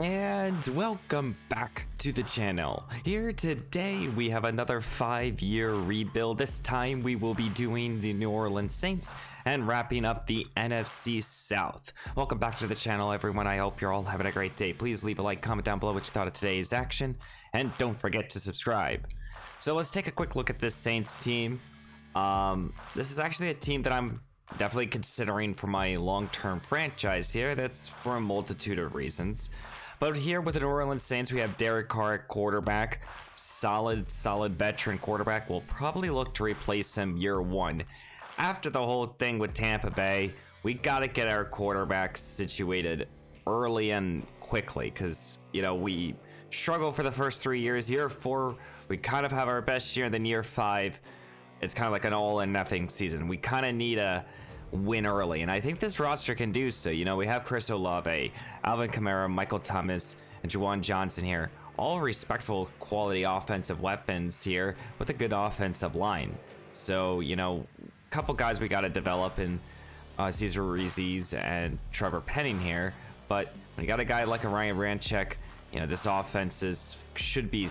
And welcome back to the channel. Here today we have another 5-year rebuild. This time we will be doing the New Orleans Saints and wrapping up the NFC South. Welcome back to the channel, everyone. I hope you're all having a great day. Please leave a like, comment down below what you thought of today's action, and don't forget to subscribe. So let's take a quick look at this Saints team. This is actually a team that I'm definitely considering for my long-term franchise here. That's for a multitude of reasons. But here with the New Orleans Saints, we have Derek Carr at quarterback. Solid veteran quarterback. We'll probably look to replace him year one. After the whole thing with Tampa Bay, we got to get our quarterback situated early and quickly because, you know, we struggle for the first 3 years. Year 4, we kind of have our best year. Then year 5, it's kind of like an all or nothing season. We kind of need a win early, and I think this roster can do so. You know, we have Chris Olave, Alvin Kamara, Michael Thomas, and Juwan Johnson here, all respectful quality offensive weapons here with a good offensive line. So, you know, a couple guys we got to develop in Cesar Ruiz and Trevor Penning here, but when you got a guy like a Ryan Ramczyk, you know, this offense should be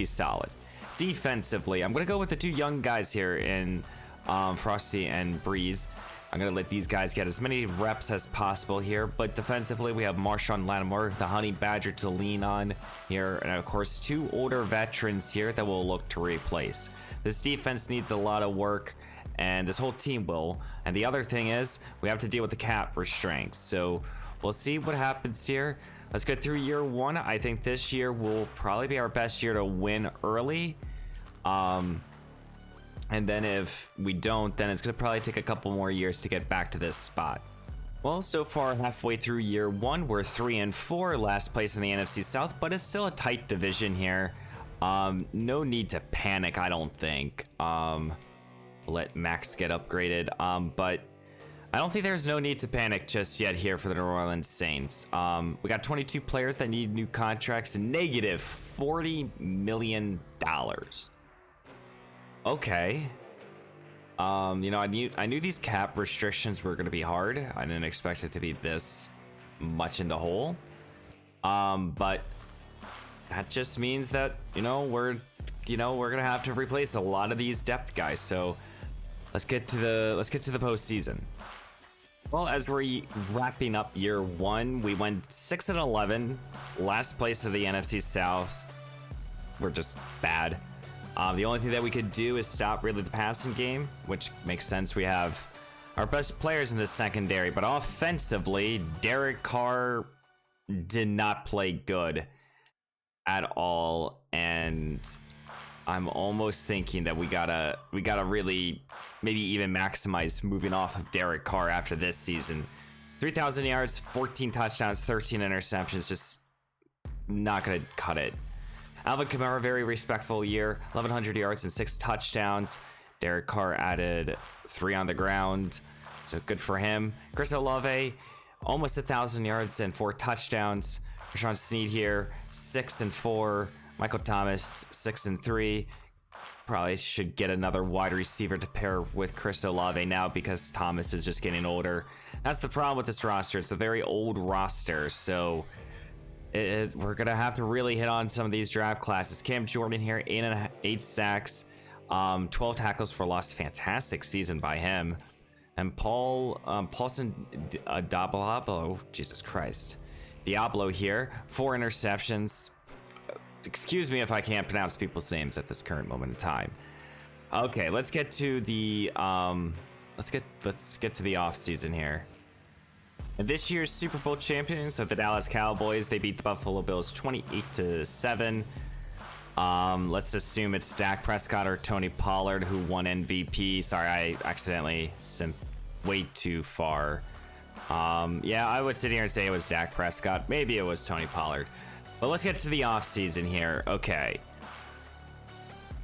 solid. Defensively, I'm gonna go with the two young guys here in Frosty and Breeze. I'm gonna let these guys get as many reps as possible here, but defensively we have Marshawn Lattimore, the honey badger, to lean on here, and of course 2 older veterans here that we'll look to replace. This defense needs a lot of work, and this whole team will. And the other thing is we have to deal with the cap restraints, so we'll see what happens here. Let's get through year 1. I think this year will probably be our best year to win early. And then if we don't, then it's gonna probably take a couple more years to get back to this spot. Well, so far halfway through year 1, we're 3-4, last place in the NFC South, but it's still a tight division here. No need to panic, I don't think. Let Max get upgraded, but I don't think there's no need to panic just yet here for the New Orleans Saints. We got 22 players that need new contracts, negative $40 million. Okay. You know, I knew these cap restrictions were going to be hard. I didn't expect it to be this much in the hole. But that just means that, we're going to have to replace a lot of these depth guys. So let's get to the postseason. Well, as we're wrapping up year 1, we went 6-11, last place of the NFC South. We're just bad. The only thing that we could do is stop really the passing game, which makes sense. We have our best players in the secondary, but offensively, Derek Carr did not play good at all, and I'm almost thinking that we gotta really maybe even maximize moving off of Derek Carr after this season. 3,000 yards, 14 touchdowns, 13 interceptions, just not gonna cut it. Alvin Kamara, very respectful year, 1,100 yards and 6 touchdowns. Derek Carr added 3 on the ground, so good for him. Chris Olave, almost 1,000 yards and 4 touchdowns. Rashawn Sneed here, 6-4. Michael Thomas, 6-3. Probably should get another wide receiver to pair with Chris Olave now because Thomas is just getting older. That's the problem with this roster. It's a very old roster, so we're gonna have to really hit on some of these draft classes. Cam Jordan here, 8 sacks, 12 tackles for loss. Fantastic season by him. And Paulson Diablo, Jesus Christ, Diablo here, 4 interceptions. Excuse me if I can't pronounce people's names at this current moment in time. Okay, let's get to the let's get to the off season here. And this year's Super Bowl champions are the Dallas Cowboys. They beat the Buffalo Bills 28-7. Let's assume it's Dak Prescott or Tony Pollard who won MVP. Sorry, I accidentally sent way too far. Yeah, I would sit here and say it was Dak Prescott. Maybe it was Tony Pollard. But let's get to the offseason here. Okay.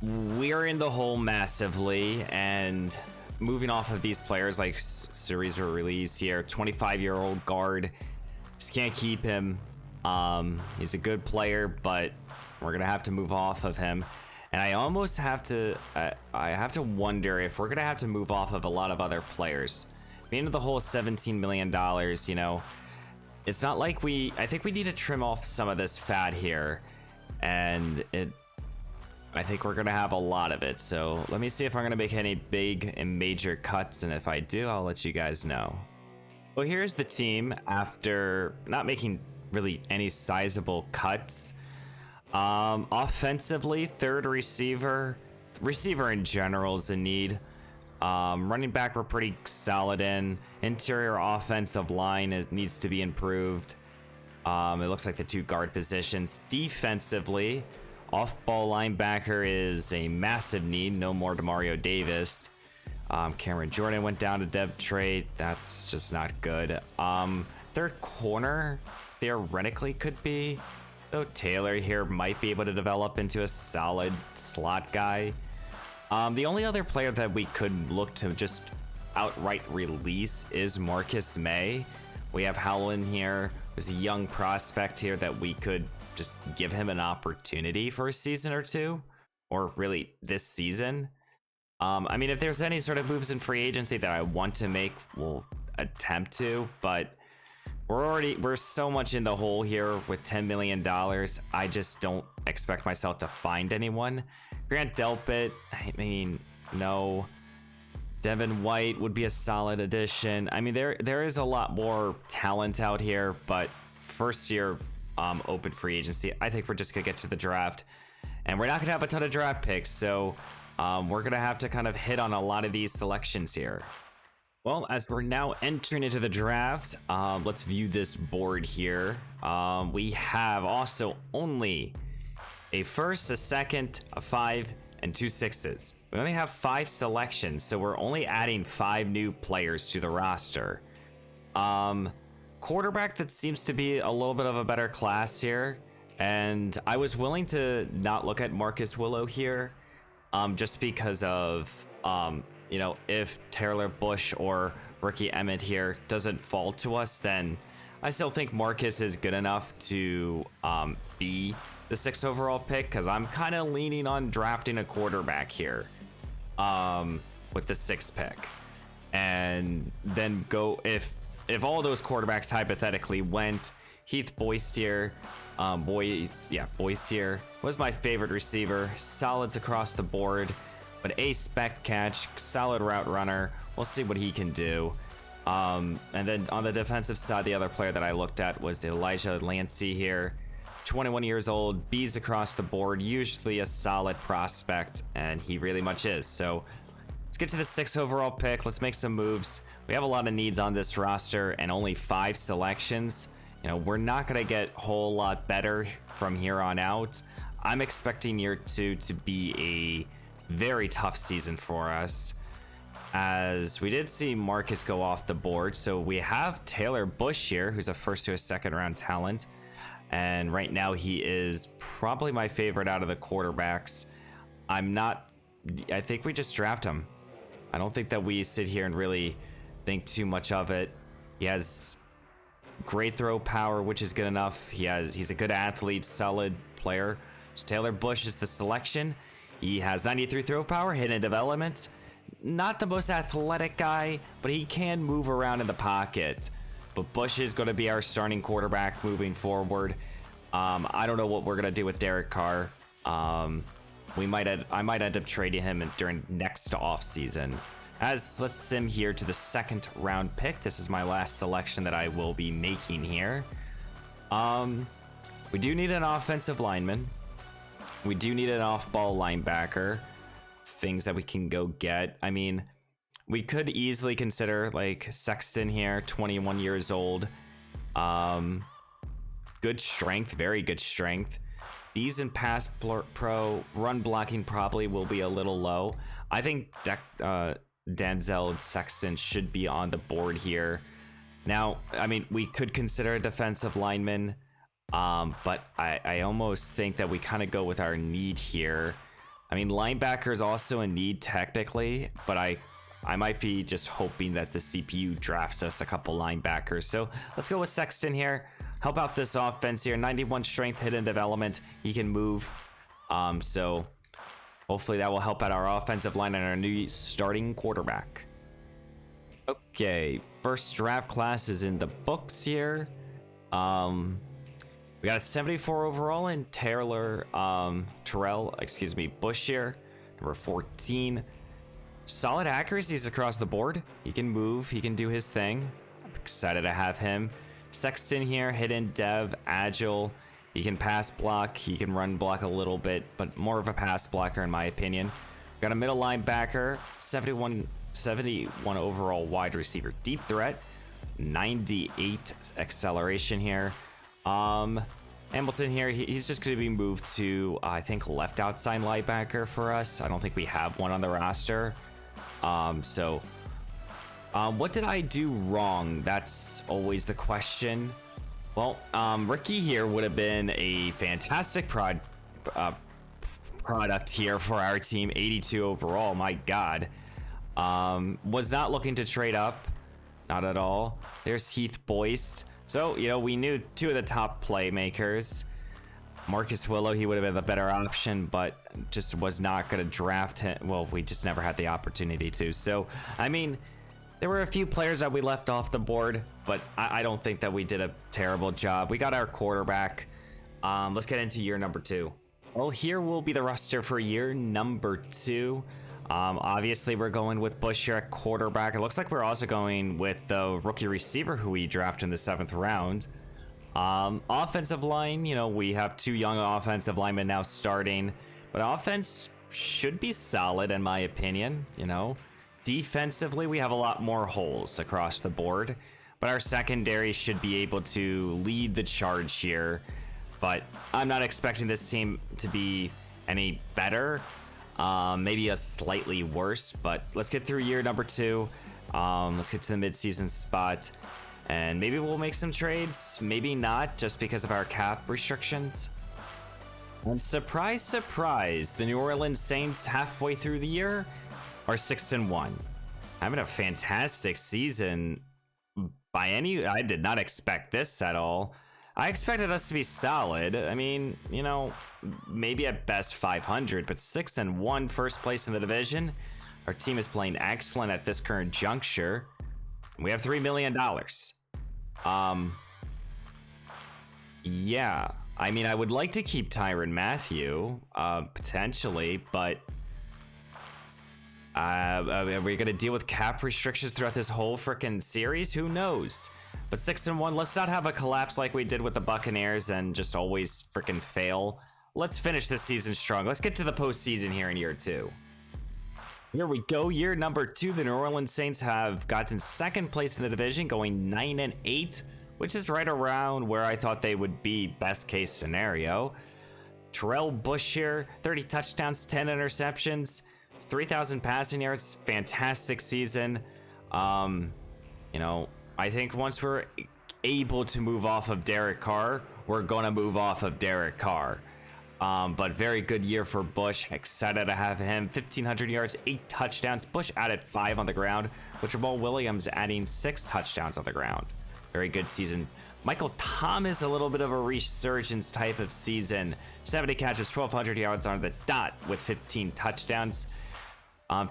We're in the hole massively, and moving off of these players like Cesar Ruiz here, 25-year-old guard. Just can't keep him. He's a good player, but we're going to have to move off of him. And I almost have to, I have to wonder if we're going to have to move off of a lot of other players. Being the whole $17 million, you know, it's not like I think we need to trim off some of this fat here, and I think we're gonna have a lot of it. So let me see if I'm gonna make any big and major cuts, and if I do, I'll let you guys know. Well, here's the team after not making really any sizable cuts. Offensively, third receiver in general is in need. Running back we're pretty solid in. Interior offensive line, it needs to be improved. It looks like the 2 guard positions. Defensively, off-ball linebacker is a massive need. No more Demario Davis. Cameron Jordan went down to dev trade. That's just not good. Third corner theoretically could be, though Taylor here might be able to develop into a solid slot guy. The only other player that we could look to just outright release is Marcus May. We have Howland here, who's a young prospect here that we could just give him an opportunity for a season or two, or really this season. I mean, if there's any sort of moves in free agency that I want to make, we'll attempt to, but we're so much in the hole here with $10 million. I just don't expect myself to find anyone. Grant Delpit, I mean, no. Devin White would be a solid addition. I mean, there is a lot more talent out here, but first year open free agency, I think we're just gonna get to the draft, and we're not gonna have a ton of draft picks, so we're gonna have to kind of hit on a lot of these selections here. Well, as we're now entering into the draft, let's view this board here. We have also only a first, a second, a 5, and 2 6s. We only have 5 selections, so we're only adding 5 new players to the roster. Quarterback, that seems to be a little bit of a better class here, and I was willing to not look at Marcus Willow here, just because of, you know, if Taylor Bush or Ricky Emmett here doesn't fall to us, then I still think Marcus is good enough to be the 6th overall pick, because I'm kind of leaning on drafting a quarterback here with the 6th pick, and then go, if all those quarterbacks hypothetically went, Heath Boystier, Boystier was my favorite receiver, solids across the board, but a spec catch, solid route runner. We'll see what he can do. And then on the defensive side, the other player that I looked at was Elijah Lancey here. 21 years old, B's across the board, usually a solid prospect, and he really much is. So let's get to the 6th overall pick. Let's make some moves. We have a lot of needs on this roster and only 5 selections. You know, we're not going to get a whole lot better from here on out. I'm expecting year 2 to be a very tough season for us, as we did see Marcus go off the board. So we have Taylor Bush here, who's a 1st to a 2nd round talent. And right now he is probably my favorite out of the quarterbacks. I think we just draft him. I don't think that we sit here and really think too much of it. He has great throw power, which is good enough. He's a good athlete, solid player. So Taylor Bush is the selection. He has 93 throw power, hidden development. Not the most athletic guy, but he can move around in the pocket. But Bush is going to be our starting quarterback moving forward. I don't know what we're going to do with Derek Carr. I might end up trading him during next off season. Let's sim here to the 2nd round pick. This is my last selection that I will be making here. We do need an offensive lineman. We do need an off-ball linebacker. Things that we can go get. I mean, we could easily consider like Sexton here, 21 years old. Good strength, very good strength. These in pass pro, run blocking probably will be a little low. I think Denzel and Sexton should be on the board here. Now, I mean, we could consider a defensive lineman, but I almost think that we kind of go with our need here. I mean, linebacker is also a need technically, but I might be just hoping that the CPU drafts us a couple linebackers. So let's go with Sexton here. Help out this offense here. 91 strength, hidden development. He can move. So hopefully that will help out our offensive line and our new starting quarterback. Okay, first draft class is in the books here. We got a 74 overall in Terrell, excuse me, Bush here, number 14. Solid accuracies across the board. He can move, he can do his thing. I'm excited to have him. Sexton here, hidden dev, agile. He can pass block, he can run block a little bit, but more of a pass blocker in my opinion. Got a middle linebacker, 71 overall wide receiver, deep threat, 98 acceleration here. Hamilton here, he's just going to be moved to, I think, left outside linebacker for us. I don't think we have one on the roster. What did I do wrong? That's always the question. Well, Ricky here would have been a fantastic product here for our team, 82 overall, my God. Was not looking to trade up, not at all. There's Heath Boyce. So, you know, we knew two of the top playmakers. Marcus Willow, he would have been the better option, but just was not going to draft him. Well, we just never had the opportunity to. So, I mean, there were a few players that we left off the board, but I don't think that we did a terrible job. We got our quarterback. Let's get into year number 2. Well, here will be the roster for year number 2. Obviously, we're going with Bush here at quarterback. It looks like we're also going with the rookie receiver who we drafted in the 7th round. Offensive line, you know, we have 2 young offensive linemen now starting, but offense should be solid in my opinion, you know. Defensively, we have a lot more holes across the board, but our secondary should be able to lead the charge here. But I'm not expecting this team to be any better. Maybe a slightly worse, but let's get through year number 2. Let's get to the midseason spot, and maybe we'll make some trades, maybe not, just because of our cap restrictions. And surprise, surprise, the New Orleans Saints halfway through the year are 6-1. Having a fantastic season I did not expect this at all. I expected us to be solid. I mean, you know, maybe at best 500, but 6-1, first place in the division. Our team is playing excellent at this current juncture. We have $3 million. Yeah, I mean, I would like to keep Tyrann Mathieu, potentially, but are we gonna deal with cap restrictions throughout this whole freaking series? Who knows? But 6-1, let's not have a collapse like we did with the Buccaneers and just always freaking fail. Let's finish this season strong. Let's get to the postseason here in year 2. Here we go, year number 2. The New Orleans Saints have gotten 2nd place in the division, going 9-8, which is right around where I thought they would be, best case scenario. Terrell Bush here, 30 touchdowns, 10 interceptions, 3,000 passing yards, fantastic season. You know, I think once we're able to move off of Derek Carr, we're going to move off of Derek Carr. But very good year for Bush. Excited to have him. 1,500 yards, 8 touchdowns. Bush added 5 on the ground, with Jamal Williams adding 6 touchdowns on the ground. Very good season. Michael Thomas, a little bit of a resurgence type of season. 70 catches, 1,200 yards on the dot with 15 touchdowns.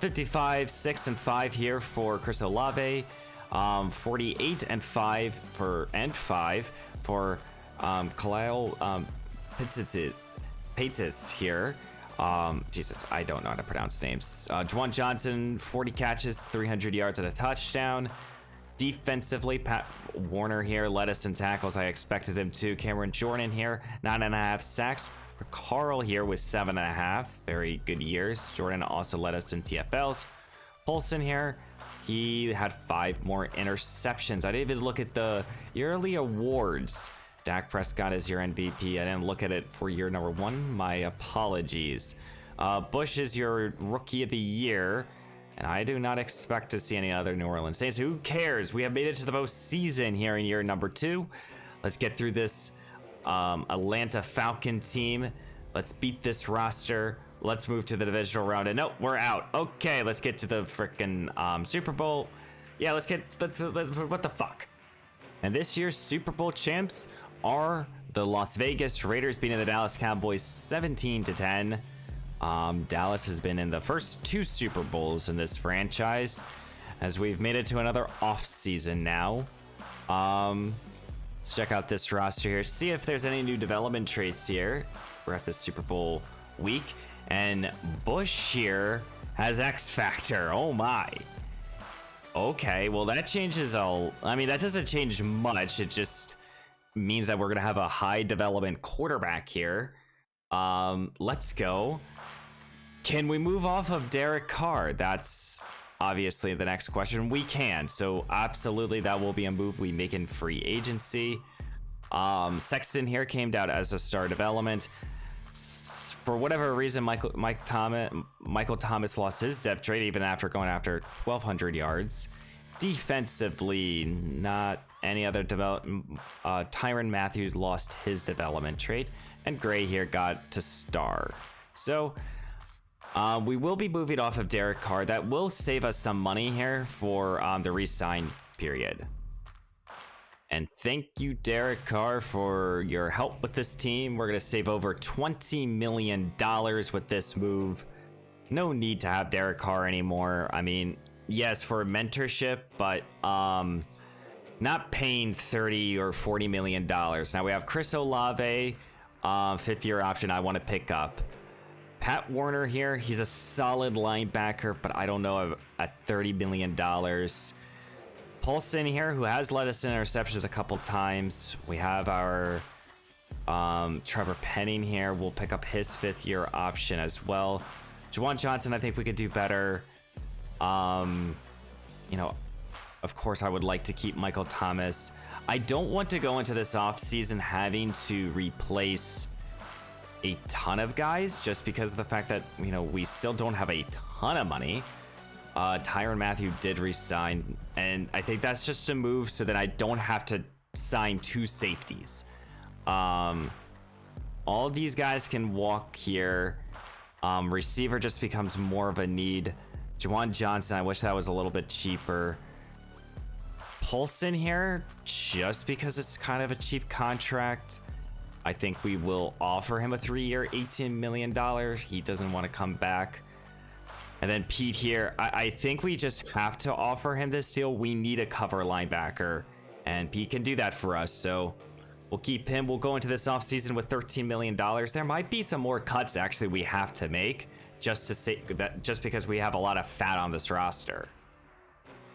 55, 6, and 5 here for Chris Olave. 48 and 5 for Khalil Paytis here. Jesus, I don't know how to pronounce names. Juwan Johnson, 40 catches, 300 yards and a touchdown. Defensively, Pat Warner here led us in tackles. I expected him to. Cameron Jordan here, 9.5 sacks. Carl here with 7.5. Very good years. Jordan also led us in TFLs. Polson here, he had 5 more interceptions. I didn't even look at the yearly awards. Dak Prescott is your MVP. I didn't look at it for year number 1. My apologies. Bush is your rookie of the year, and I do not expect to see any other New Orleans Saints. Who cares? We have made it to the postseason here in year number 2. Let's get through this Atlanta Falcon team. Let's beat this roster. Let's move to the divisional round. And no, we're out. Okay, let's get to the frickin' Super Bowl. Yeah, let's what the fuck? And this year's Super Bowl champs are the Las Vegas Raiders, beating the Dallas Cowboys 17-10. Dallas has been in the first 2 Super Bowls in this franchise, as we've made it to another off season now. Let's check out this roster here. See if there's any new development traits here. We're at the Super Bowl week. And Bush here has X Factor. Oh my. Okay, well that changes all. I mean, that doesn't change much. It just means that we're gonna have a high development quarterback here. Let's go. Can we move off of Derek Carr? That's obviously the next question. We can, so absolutely that will be a move we make in free agency. Sexton here came down as a star development. For whatever reason, Michael Thomas lost his depth trade even after going after 1,200 yards. Defensively, not any other development. Tyrann Mathieu lost his development trade, and Gray here got to star. So we will be moving off of Derek Carr. That will save us some money here for the re-sign period. And thank you, Derek Carr, for your help with this team. We're going to save over $20 million with this move. No need to have Derek Carr anymore. I mean, yes, for mentorship, but not paying $30 or $40 million. Now we have Chris Olave, 5th-year option I want to pick up. Pat Warner here, he's a solid linebacker, but I don't know at $30 million. Paulson here, who has led us in interceptions a couple times. We have our Trevor Penning here. We'll pick up his 5th-year option as well. Juwan Johnson, I think we could do better. You know, of course, I would like to keep Michael Thomas. I don't want to go into this offseason having to replace a ton of guys just because of the fact that, you know, we still don't have a ton of money. Tyrann Mathieu did resign, and I think that's just a move so that I don't have to sign 2 safeties. All these guys can walk here. Receiver just becomes more of a need. Juwan Johnson, I wish that was a little bit cheaper. Paulson here, just because it's kind of a cheap contract, I think we will offer him a 3-year, $18 million. He doesn't want to come back. And then Pete here, I think we just have to offer him this deal. We need a cover linebacker, and Pete can do that for us. So we'll keep him. We'll go into this offseason with $13 million. There might be some more cuts actually we have to make just to say that, just because we have a lot of fat on this roster.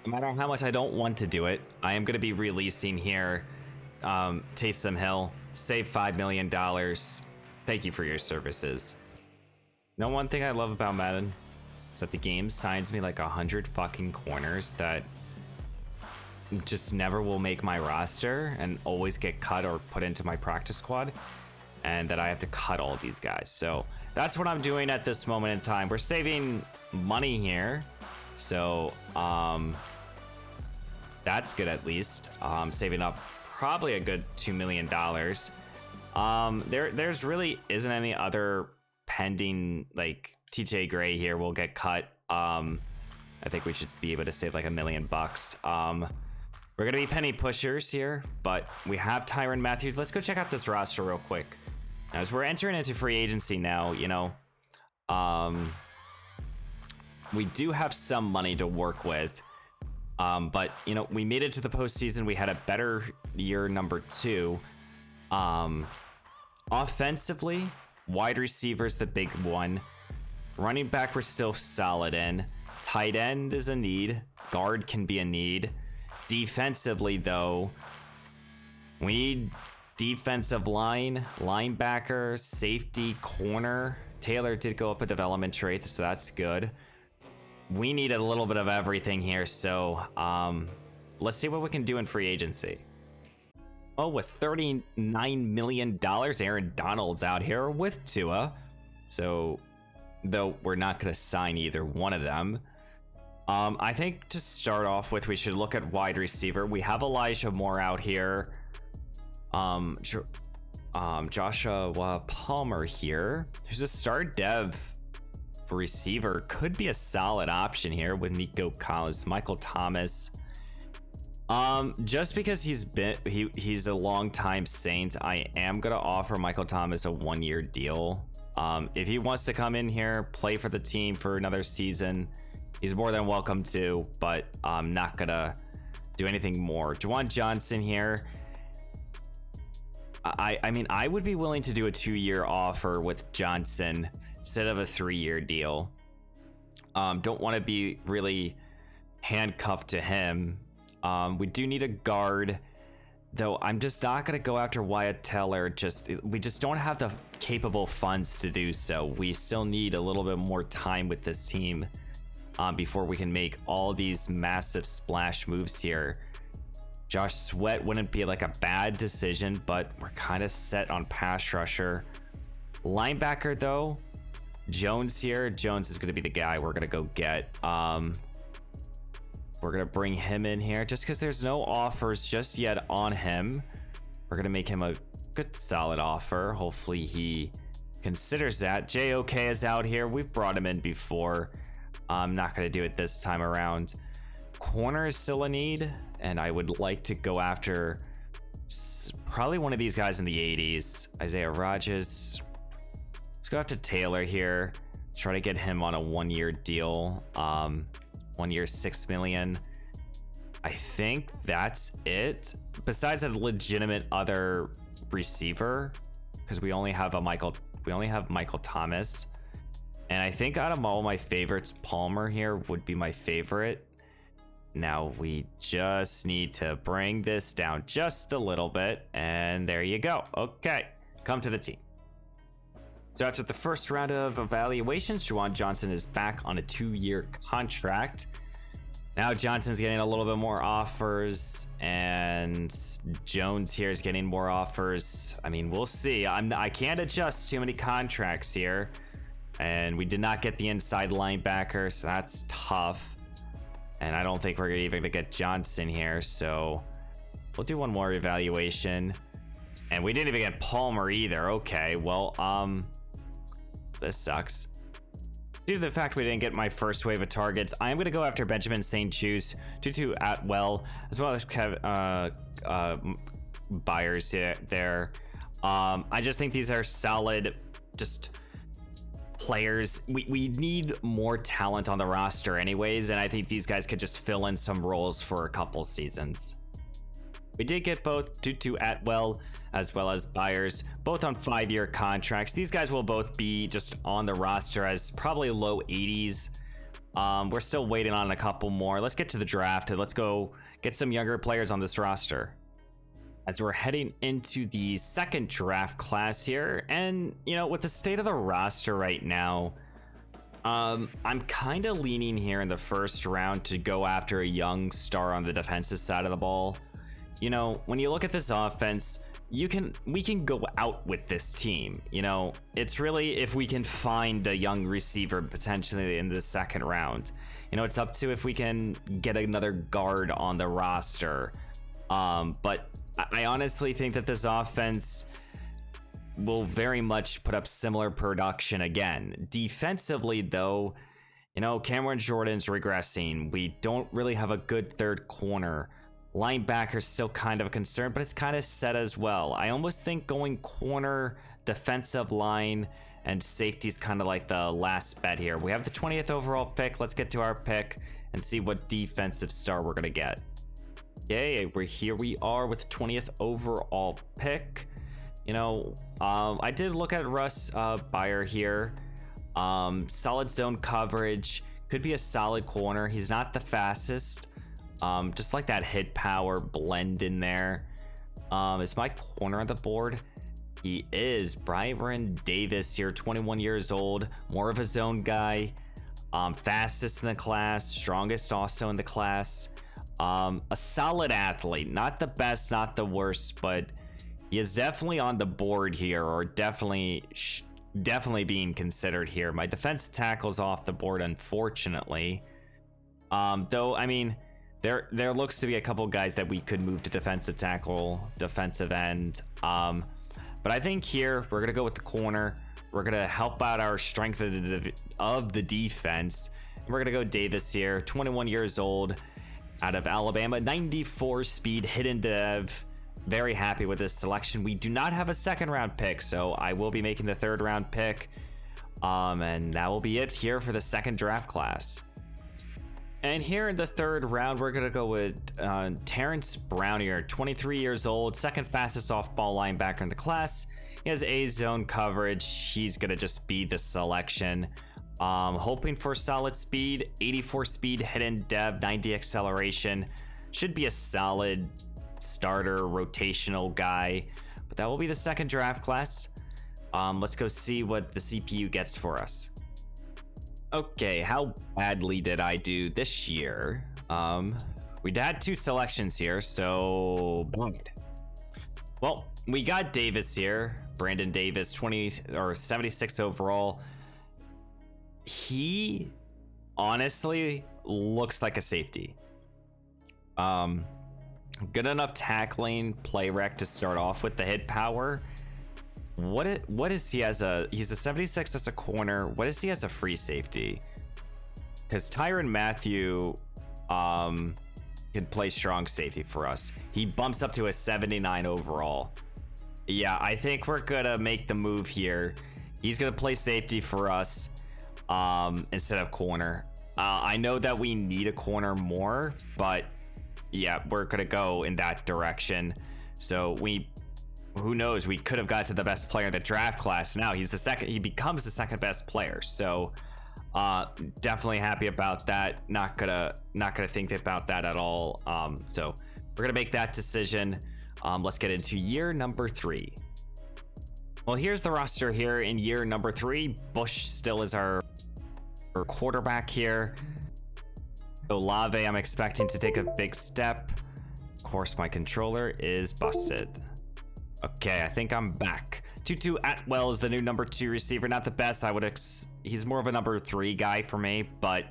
No matter how much I don't want to do it, I am going to be releasing here Taysom Hill, save $5 million. Thank you for your services. You know, one thing I love about Madden is that the game signs me like 100 fucking corners that just never will make my roster and always get cut or put into my practice squad, and that I have to cut all these guys. So that's what I'm doing at this moment in time. We're saving money here, so that's good. At least saving up probably a good $2 million. There's really isn't any other pending, like TJ Gray here will get cut. I think we should be able to save like $1 million. We're gonna be penny pushers here, but we have Tyrann Mathieu. Let's go check out this roster real quick. Now, as we're entering into free agency now, you know, we do have some money to work with. But you know, we made it to the postseason. We had a better year number 2. Offensively, wide receivers the big one. Running back we're still solid in. Tight end is a need. Guard can be a need. Defensively though, we need defensive line, linebacker, safety, corner. Taylor did go up a development trait, so that's good. We need a little bit of everything here, so let's see what we can do in free agency. Oh, with $39 million, Aaron Donald's out here with Tua. So, though we're not going to sign either one of them. I think to start off with, we should look at wide receiver. We have Elijah Moore out here. Joshua Palmer here, who's a star dev receiver, could be a solid option here with Nico Collins, Michael Thomas. Just because he's a long-time Saint, I am gonna offer Michael Thomas a 1-year deal. If he wants to come in here, play for the team for another season, he's more than welcome to, but I'm not gonna do anything more. Juwan Johnson here, I mean, I would be willing to do a 2-year offer with Johnson instead of a 3-year deal. Don't want to be really handcuffed to him. We do need a guard, though. I'm just not going to go after Wyatt Teller. We just don't have the capable funds to do so. We still need a little bit more time with this team before we can make all these massive splash moves here. Josh Sweat wouldn't be like a bad decision, but we're kind of set on pass rusher. Linebacker though, Jones here. Jones is going to be the guy we're going to go get. We're going to bring him in here just because there's no offers just yet on him. We're going to make him a good solid offer. Hopefully he considers that. JOK is out here. We've brought him in before. I'm not going to do it this time around. Corner is still a need, and I would like to go after probably one of these guys in the 80s. Isaiah Rodgers. Let's go out to Taylor here. Try to get him on a 1-year deal. 1 year, $6 million. I think that's it. Besides a legitimate other receiver, because we only have Michael Thomas. And I think out of all my favorites, Palmer here would be my favorite. Now we just need to bring this down just a little bit, and there you go. Okay, come to the team. So after the first round of evaluations, Juwan Johnson is back on a 2-year contract. Now Johnson's getting a little bit more offers, and Jones here is getting more offers. I mean, we'll see. I can't adjust too many contracts here, and we did not get the inside linebacker, so that's tough. And I don't think we're even gonna get Johnson here, so we'll do one more evaluation. And we didn't even get Palmer either. Okay, well, this sucks. Due to the fact we didn't get my first wave of targets, I am gonna go after Benjamin St. Juste, Tutu Atwell, as well as Byers there. I just think these are solid, just players. We need more talent on the roster anyways, and I think these guys could just fill in some roles for a couple seasons. We did get both Tutu Atwell as well as Byers, both on 5-year contracts. These guys will both be just on the roster as probably low 80s. We're still waiting on a couple more. Let's get to the draft and let's go get some younger players on this roster. As we're heading into the second draft class here, and you know, with the state of the roster right now, I'm kind of leaning here in the first round to go after a young star on the defensive side of the ball. You know, when you look at this offense, we can go out with this team. You know, it's really if we can find a young receiver potentially in the second round. You know, it's up to if we can get another guard on the roster. But I honestly think that this offense will very much put up similar production again. Defensively, though, you know, Cameron Jordan's regressing. We don't really have a good third corner. Linebacker's still kind of a concern, but it's kind of set as well. I almost think going corner, defensive line, and safety's kind of like the last bet here. We have the 20th overall pick. Let's get to our pick and see what defensive star we're gonna get. Yay, we are with 20th overall pick. You know, I did look at Russ Byer here. Solid zone coverage, could be a solid corner. He's not the fastest. Just like that hit power blend in there. Is my corner on the board? He is. Byron Davis here, 21 years old, more of a zone guy. Fastest in the class, strongest also in the class. A solid athlete, not the best, not the worst, but he is definitely on the board here, or definitely being considered here. My defensive tackle's off the board, unfortunately. Though, I mean, there looks to be a couple guys that we could move to defensive tackle, defensive end. But I think here we're gonna go with the corner. We're gonna help out our strength of the defense. We're gonna go Davis here, 21 years old, out of Alabama, 94 speed, hidden dev. Very happy with this selection. We do not have a second round pick, so I will be making the third round pick. And that will be it here for the second draft class. And here in the third round, we're going to go with Terrence Brownier, 23 years old, second fastest off-ball linebacker in the class. He has A-zone coverage. He's going to just be the selection. Hoping for solid speed, 84 speed, hidden dev, 90 acceleration. Should be a solid starter, rotational guy. But that will be the second draft class. Let's go see what the CPU gets for us. Okay, how badly did I do this year? We had 2 selections here, so bad. Well, we got Davis here, Brandon Davis, 76 overall. He honestly looks like a safety. Good enough tackling, play rec to start off with the hit power. What is he as a, he's a 76 as a corner. What is he as a free safety? Because Tyrann Mathieu can play strong safety for us. He bumps up to a 79 overall. Yeah, I think we're gonna make the move here. He's gonna play safety for us instead of corner. I know that we need a corner more, but yeah, we're gonna go in that direction. So who knows, we could have got to the best player in the draft class. Now he becomes the second best player. So definitely happy about that. Not gonna think about that at all. So we're gonna make that decision. Let's get into year number 3. Well, here's the roster here in year number 3. Bush still is our quarterback here. So Olave, I'm expecting to take a big step. Of course, my controller is busted. Okay, I think I'm back. Tutu Atwell is the new number 2 receiver. Not the best. He's more of a number 3 guy for me, but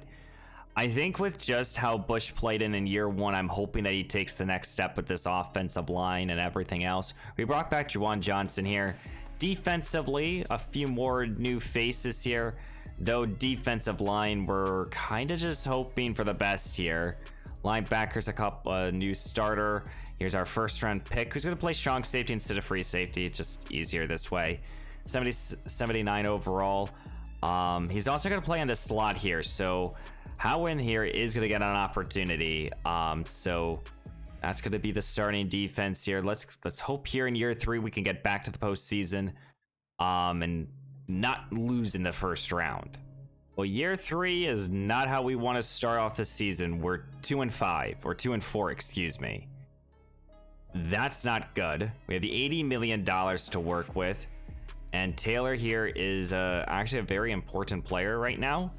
I think with just how Bush played in year 1, I'm hoping that he takes the next step with this offensive line and everything else. We brought back Juwan Johnson here. Defensively, a few more new faces here, though defensive line, we're kind of just hoping for the best here. Linebackers, a new starter. Here's our first round pick, who's going to play strong safety instead of free safety. It's just easier this way. 79 overall. He's also going to play in the slot here, so Howen here is going to get an opportunity. So that's going to be the starting defense here. Let's hope here in year 3 we can get back to the postseason and not lose in the first round. Well, year 3 is not how we want to start off the season. We're 2-5 or 2-4, excuse me. That's not good. We have the $80 million to work with, and Taylor here is actually a very important player right now.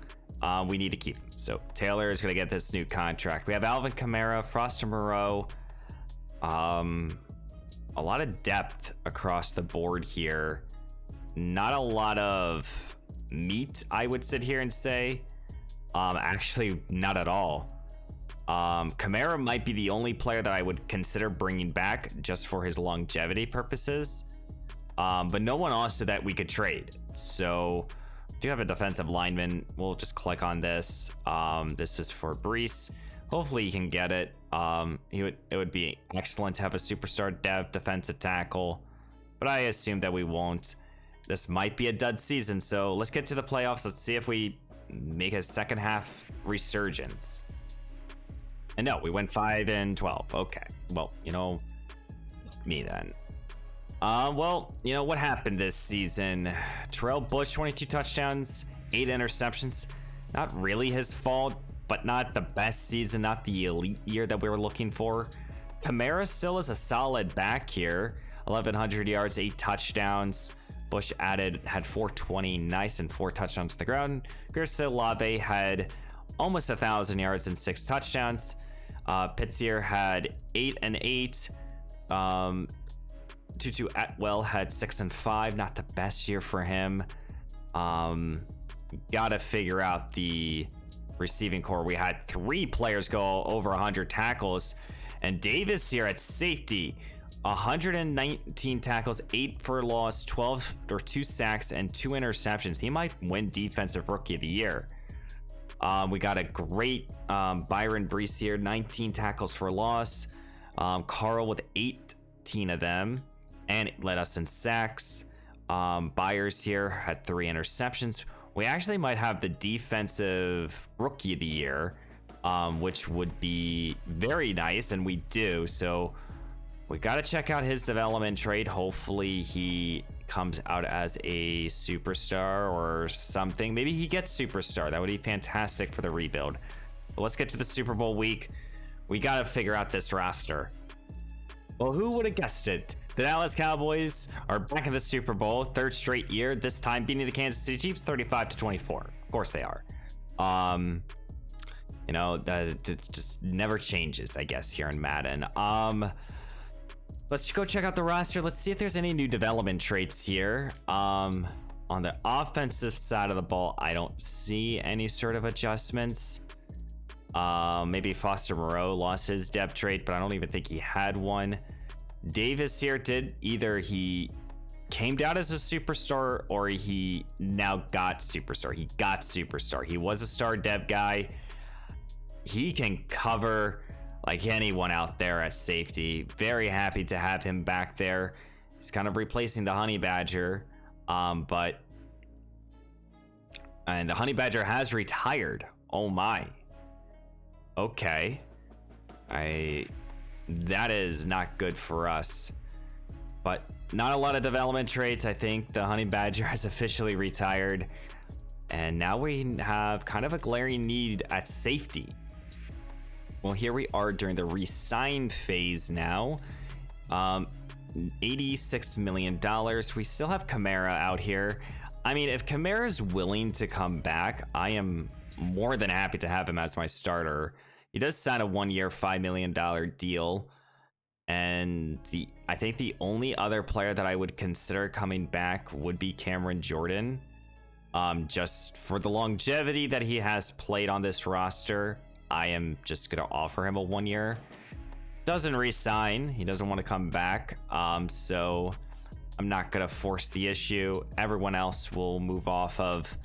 We need to keep him. So Taylor is going to get this new contract. We have Alvin Kamara, Foster Moreau. A lot of depth across the board here. Not a lot of meat, I would sit here and say. Actually, not at all. Kamara might be the only player that I would consider bringing back just for his longevity purposes. But no one else that we could trade. So do have a defensive lineman. We'll just click on this. This is for Brees. Hopefully he can get it. It would be excellent to have a superstar defensive tackle, but I assume that we won't. This might be a dud season, so let's get to the playoffs. Let's see if we make a second half resurgence. And no, we went 5-12. Okay, well, me then. Well, what happened this season? Terrell Bush, 22 touchdowns, 8 interceptions. Not really his fault, but not the best season, not the elite year that we were looking for. Kamara still is a solid back here. 1,100 yards, 8 touchdowns. Bush had 420, nice, and 4 touchdowns to the ground. Gersa Olave had almost 1,000 yards and 6 touchdowns. Pitzier had 8 and 8. Tutu Atwell had 6 and 5. Not the best year for him. Gotta figure out the receiving core. We had 3 players go over 100 tackles, and Davis here at safety, 119 tackles, 8 for loss, 2 sacks, and 2 interceptions. He might win Defensive Rookie of the Year. We got a great Byron Brees here, 19 tackles for loss. Carl with 18 of them, and it led us in sacks. Byers here had 3 interceptions. We actually might have the Defensive Rookie of the Year. which would be very nice, and we do. So we got to check out his development trait. Hopefully he comes out as a superstar or something. Maybe he gets superstar. That would be fantastic for the rebuild. But let's get to the Super Bowl week. We got to figure out this roster. Well, who would have guessed it? The Dallas Cowboys are back in the Super Bowl, third straight year, this time beating the Kansas City Chiefs 35-24. Of course they are. You know, it just never changes, I guess, here in Madden. Let's go check out the roster. Let's see if there's any new development traits here. On the offensive side of the ball, I don't see any sort of adjustments. Maybe Foster Moreau lost his depth trait, but I don't even think he had one. Davis here did. Either he came down as a superstar or he now got superstar. He got superstar. He was a star dev guy. He can cover like anyone out there at safety. Very happy to have him back there. He's kind of replacing the Honey Badger, and the Honey Badger has retired. Oh my. Okay. That is not good for us, but not a lot of development traits. I think the Honey Badger has officially retired, and now we have kind of a glaring need at safety. Well, here we are during the re-sign phase now. $86 million. We still have Kamara out here. I mean, if Kamara is willing to come back, I am more than happy to have him as my starter. He does sign a 1-year, $5 million deal. And I think the only other player that I would consider coming back would be Cameron Jordan. Just for the longevity that he has played on this roster, I am just going to offer him a 1-year. Doesn't re-sign. He doesn't want to come back. So I'm not going to force the issue. Everyone else will move off of.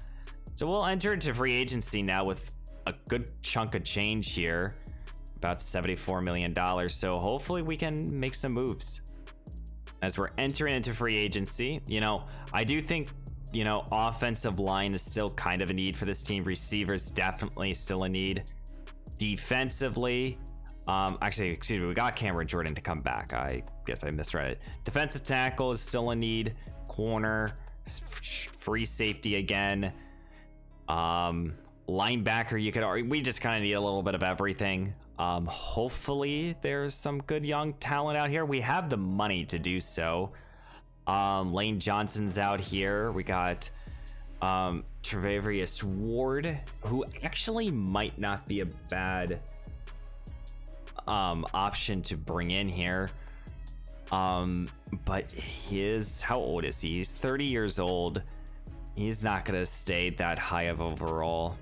So we'll enter into free agency now with a good chunk of change here, about $74 million. So hopefully we can make some moves as we're entering into free agency. You know, I do think, you know, offensive line is still kind of a need for this team. Receivers definitely still a need. Defensively, actually, excuse me, we got Cameron Jordan to come back. I guess I misread it. Defensive tackle is still a need. Corner, free safety again. Linebacker, we just kind of need a little bit of everything. Hopefully there's some good young talent out here. We have the money to do so. Lane Johnson's out here. We got Tre'Davious Ward, who actually might not be a bad option to bring in here. But how old is he? He's 30 years old. He's not gonna stay that high of overall.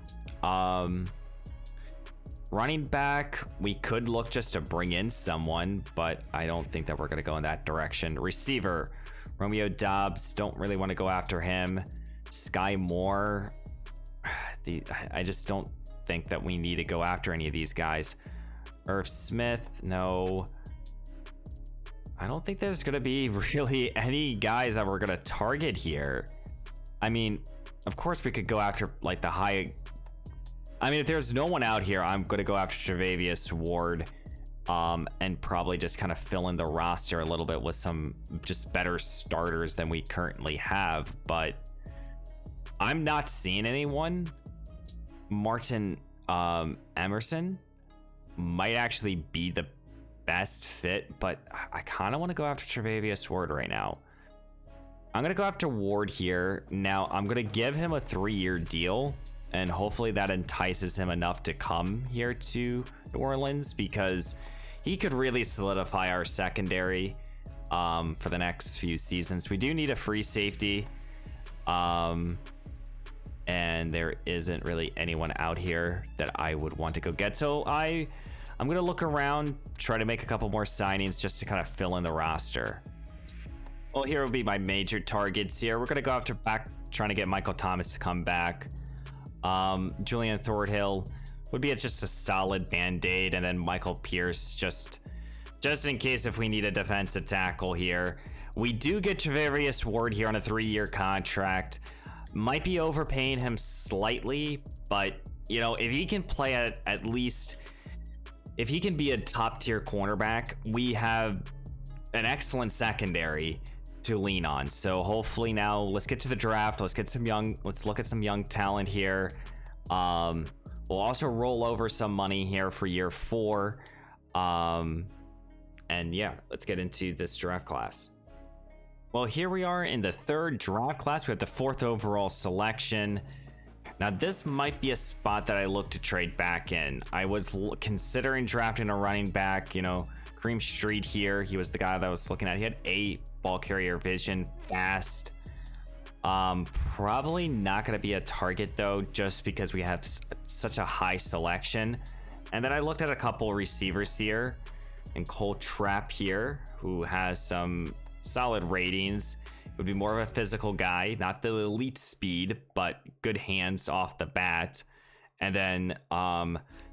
Running back, we could look just to bring in someone, but I don't think that we're gonna go in that direction. Receiver, Romeo Dobbs, don't really want to go after him. Sky Moore, I just don't think that we need to go after any of these guys. Irv Smith, no. I don't think there's gonna be really any guys that we're gonna target here. I mean, of course we could go after like the high. I mean, if there's no one out here, I'm gonna go after Tre'Davious Ward, and probably just kind of fill in the roster a little bit with some just better starters than we currently have. But I'm not seeing anyone. Martin Emerson might actually be the best fit, but I kind of want to go after Tre'Davious Ward right now. I'm gonna go after Ward here. Now I'm gonna give him a 3-year deal, and hopefully that entices him enough to come here to New Orleans, because he could really solidify our secondary for the next few seasons. We do need a free safety, and there isn't really anyone out here that I would want to go get. So I'm gonna look around, try to make a couple more signings just to kind of fill in the roster. Well, here will be my major targets here. We're gonna go after trying to get Michael Thomas to come back. Julian Thornhill would be just a solid band-aid, and then Michael Pierce just in case if we need a defensive tackle here. We do get Tre'Davious Ward here on a 3-year contract. Might be overpaying him slightly, but you know, if he can play at least, if he can be a top tier cornerback, we have an excellent secondary to lean on. So hopefully now let's get to the draft. Let's look at some young talent here. We'll also roll over some money here for year 4. And yeah, let's get into this draft class. Well, here we are in the 3rd draft class. We have the 4th overall selection. Now this might be a spot that I look to trade back in. I was considering drafting a running back, you know, Kareem Street here. He was the guy that I was looking at. He had 8 ball carrier vision, fast. Probably not going to be a target though, just because we have such a high selection. And then I looked at a couple receivers here, and Cole Trapp here, who has some solid ratings. Would be more of a physical guy, not the elite speed, but good hands off the bat. And then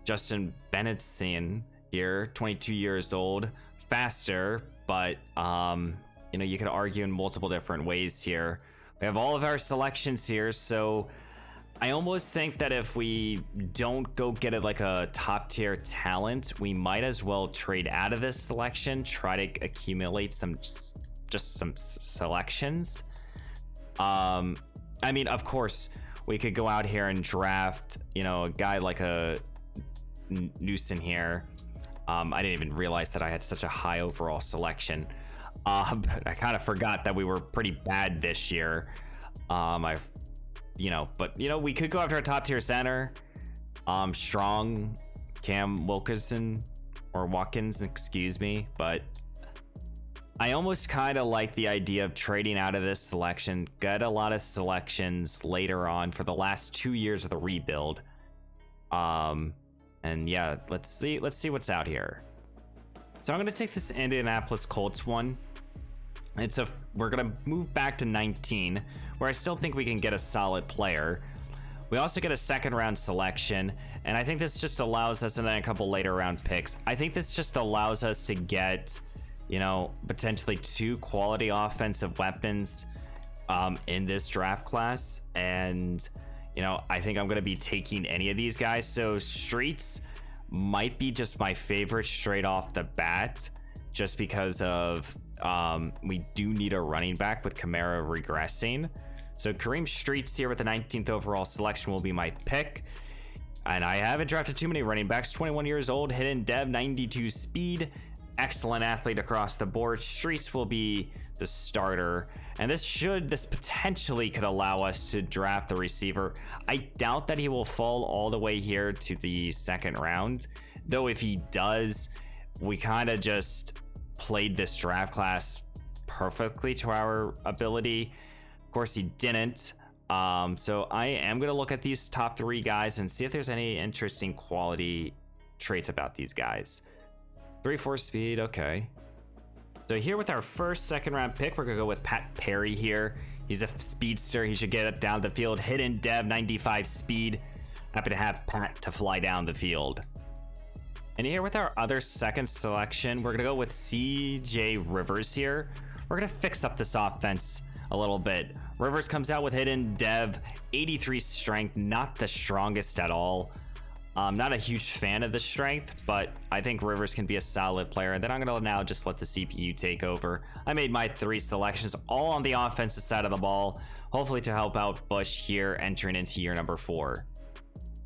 Justin Bennettson here, 22 years old, faster, but you know, you could argue in multiple different ways here. We have all of our selections here, so I almost think that if we don't go get it like a top tier talent, we might as well trade out of this selection, try to accumulate some selections. I mean, of course, we could go out here and draft, you know, a guy like a Newsom here. I didn't even realize that I had such a high overall selection. But I kind of forgot that we were pretty bad this year. But you know, we could go after a top tier center. Strong, Cam Wilkinson or Watkins, excuse me, but I almost kind of like the idea of trading out of this selection, get a lot of selections later on for the last 2 years of the rebuild. And yeah, let's see what's out here. So I'm going to take this Indianapolis Colts one. We're going to move back to 19, where I still think we can get a solid player. We also get a 2nd round selection, and I think this just allows us, and then a couple later round picks. I think this just allows us to get, you know, potentially 2 quality offensive weapons in this draft class. And, you know, I think I'm going to be taking any of these guys. So Streets might be just my favorite straight off the bat, just because of we do need a running back with Kamara regressing. So Kareem Streets here with the 19th overall selection will be my pick. And I haven't drafted too many running backs. 21 years old, hidden dev, 92 speed. Excellent athlete across the board. Streets will be the starter, and this potentially could allow us to draft the receiver. I doubt that he will fall all the way here to the 2nd round, though. If he does, we kind of just played this draft class perfectly to our ability. Of course, he didn't. So I am going to look at these top 3 guys and see if there's any interesting quality traits about these guys. 3-4 speed, okay. So here with our first 2nd round pick, we're gonna go with Pat Perry here. He's a speedster. He should get it down the field. Hidden dev, 95 speed. Happy to have Pat to fly down the field. And here with our other 2nd selection, we're gonna go with CJ Rivers here. We're gonna fix up this offense a little bit. Rivers comes out with hidden dev, 83 strength, not the strongest at all. Not a huge fan of the strength, but I think Rivers can be a solid player. And then I'm going to now just let the CPU take over. I made my 3 selections all on the offensive side of the ball, hopefully to help out Bush here entering into year number 4.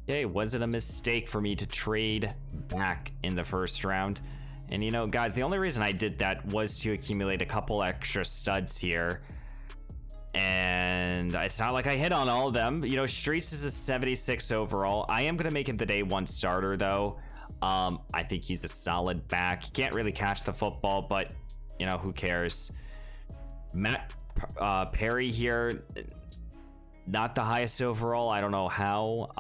Okay, was it a mistake for me to trade back in the 1st round? And you know, guys, the only reason I did that was to accumulate a couple extra studs here. And it's not like I hit on all of them. You know, Streets is a 76 overall. I am going to make him the day 1 starter, though. I think he's a solid back. He can't really catch the football, but, you know, who cares? Matt Perry here, not the highest overall. I don't know how,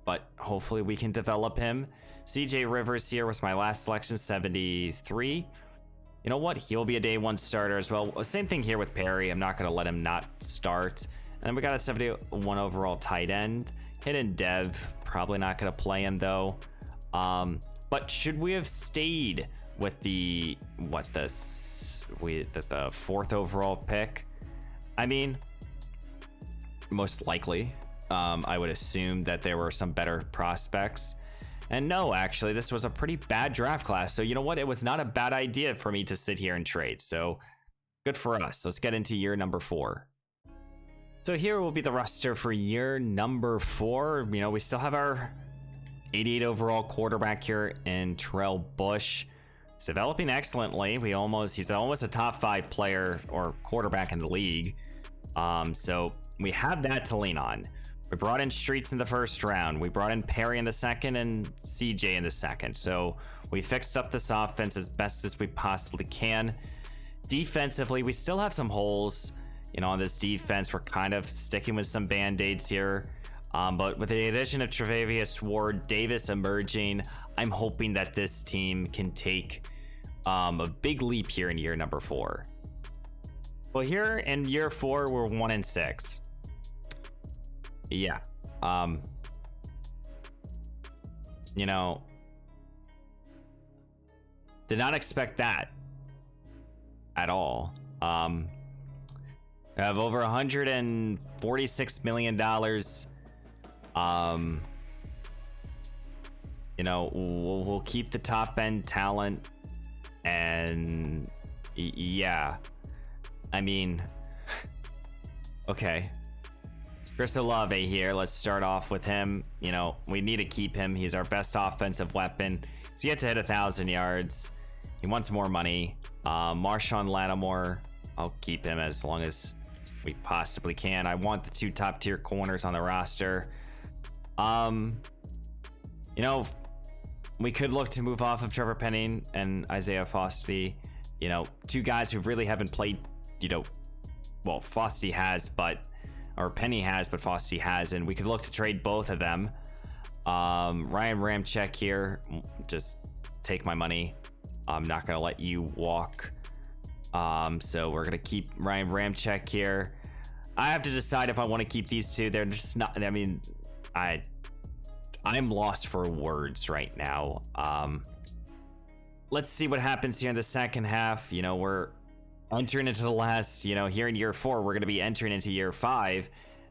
but hopefully we can develop him. CJ Rivers here was my last selection, 73. You know what? He'll be a day 1 starter as well. Same thing here with Perry. I'm not going to let him not start. And then we got a 71 overall tight end. Hidden dev. Probably not going to play him though. But should we have stayed with the 4th overall pick? I mean, most likely. I would assume that there were some better prospects. And no, actually, this was a pretty bad draft class. So you know what? It was not a bad idea for me to sit here and trade. So good for us. Let's get into year number 4. So here will be the roster for year number 4. You know, we still have our 88 overall quarterback here in Terrell Bush. It's developing excellently. He's almost a top 5 player or quarterback in the league. So we have that to lean on. We brought in Streets in the first round. We brought in Perry in the second and CJ in the second. So we fixed up this offense as best as we possibly can. Defensively, we still have some holes. You know, on this defense, we're kind of sticking with some band-aids here. But with the addition of Tre'Davious Ward, Davis emerging, I'm hoping that this team can take a big leap here in year number 4. Well, here in year 4, we're 1-6. Yeah. You know, did not expect that at all. We have over $146 million. You know, we'll keep the top end talent, and yeah, I mean, okay. Chris Olave here. Let's start off with him. You know, we need to keep him. He's our best offensive weapon. He's yet to hit 1,000 yards. He wants more money. Marshawn Lattimore, I'll keep him as long as we possibly can. I want the 2 top tier corners on the roster. You know, we could look to move off of Trevor Penning and Isaiah Foskey. You know, 2 guys who really haven't played, you know, well, Foskey has, or Penny has, but Foskey hasn't. We could look to trade both of them. Ryan Ramczyk here, just take my money. I'm not gonna let you walk. So we're gonna keep Ryan Ramczyk here. I have to decide if I want to keep these 2. They're just not, I mean, I'm lost for words right now. Let's see what happens here in the second half. You know, we're entering into the last, you know, here in year 4, we're going to be entering into year 5,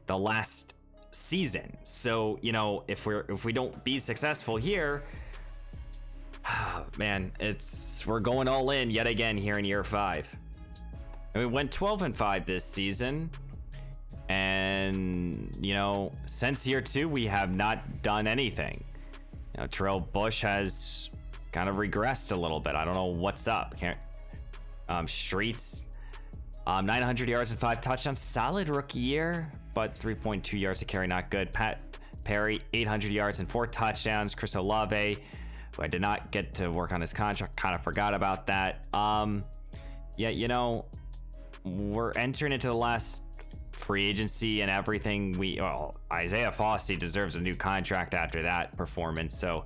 the last season. So, you know, if we don't be successful here, man, we're going all in yet again here in year 5. And we went 12-5 this season. And, you know, since year 2, we have not done anything. You know, Terrell Bush has kind of regressed a little bit. I don't know what's up. Streets, 900 yards and 5 touchdowns. Solid rookie year, but 3.2 yards a carry, not good. Pat Perry, 800 yards and 4 touchdowns. Chris Olave, who I did not get to work on his contract, kind of forgot about that. Yeah, you know, we're entering into the last free agency and everything. Isaiah Foskey deserves a new contract after that performance. So